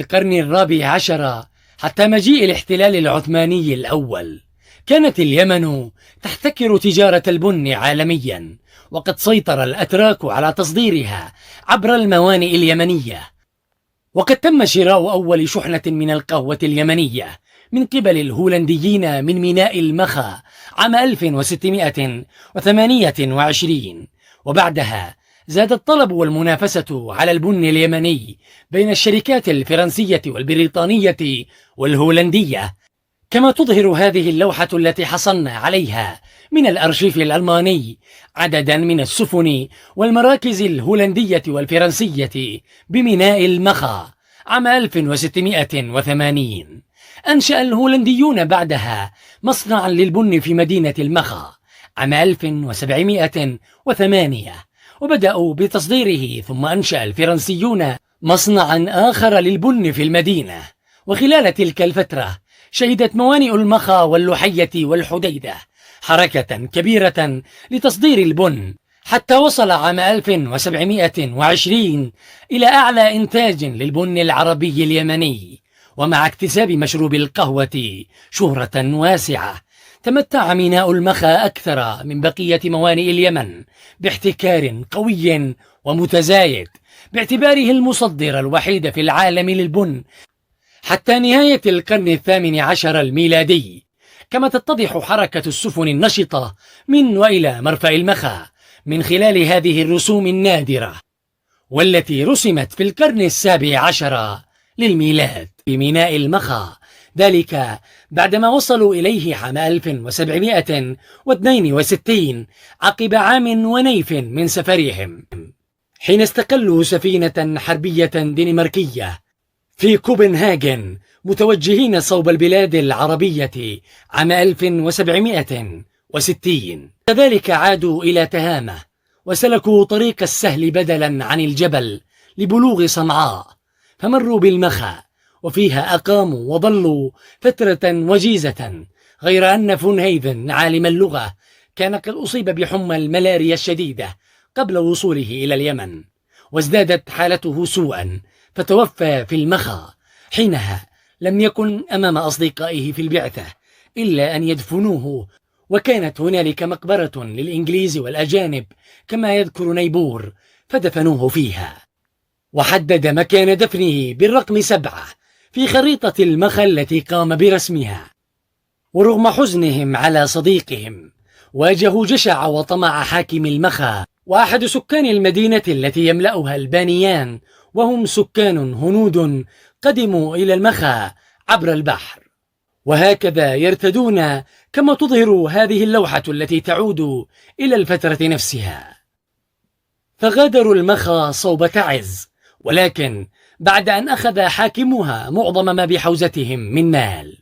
القرن الرابع عشر حتى مجيء الاحتلال العثماني الأول، كانت اليمن تحتكر تجارة البن عالميا، وقد سيطر الأتراك على تصديرها عبر الموانئ اليمنية. وقد تم شراء أول شحنة من القهوة اليمنية من قبل الهولنديين من ميناء المخا عام 1628، وبعدها زاد الطلب والمنافسة على البن اليمني بين الشركات الفرنسية والبريطانية والهولندية، كما تظهر هذه اللوحة التي حصلنا عليها من الأرشيف الألماني عددا من السفن والمراكز الهولندية والفرنسية بميناء المخا عام 1680. أنشأ الهولنديون بعدها مصنعا للبن في مدينة المخا عام 1708، وبدأوا بتصديره، ثم أنشأ الفرنسيون مصنعا آخر للبن في المدينة. وخلال تلك الفترة شهدت موانئ المخا واللحية والحديدة حركة كبيرة لتصدير البن، حتى وصل عام 1720 إلى أعلى إنتاج للبن العربي اليمني. ومع اكتساب مشروب القهوة شهرة واسعة، تمتع ميناء المخا أكثر من بقية موانئ اليمن باحتكار قوي ومتزايد، باعتباره المصدر الوحيد في العالم للبن حتى نهاية القرن الثامن عشر الميلادي. كما تتضح حركة السفن النشطة من وإلى مرفأ المخا من خلال هذه الرسوم النادرة، والتي رسمت في القرن السابع عشر للميلاد في ميناء المخا، ذلك بعدما وصلوا إليه عام 1762 عقب عام ونيف من سفرهم، حين استقلوا سفينة حربية دنماركية في كوبنهاجن متوجهين صوب البلاد العربية عام 1760. كذلك عادوا إلى تهامة وسلكوا طريق السهل بدلا عن الجبل لبلوغ صنعاء، فمروا بالمخا وفيها أقاموا وظلوا فترة وجيزة، غير أن فونهيفن عالم اللغة كان قد أصيب بحمى الملاريا الشديدة قبل وصوله إلى اليمن، وازدادت حالته سوءا فتوفى في المخا. حينها لم يكن أمام أصدقائه في البعثة إلا أن يدفنوه، وكانت هنالك مقبرة للإنجليز والأجانب كما يذكر نيبور فدفنوه فيها، وحدد مكان دفنه بالرقم 7 في خريطة المخا التي قام برسمها. ورغم حزنهم على صديقهم، واجهوا جشع وطمع حاكم المخا وأحد سكان المدينة التي يملأها البانيان، وهم سكان هنود قدموا إلى المخا عبر البحر. وهكذا يرتدون، كما تظهر هذه اللوحة التي تعود إلى الفترة نفسها. فغادروا المخا صوب تعز، ولكن بعد أن أخذ حاكمها معظم ما بحوزتهم من مال.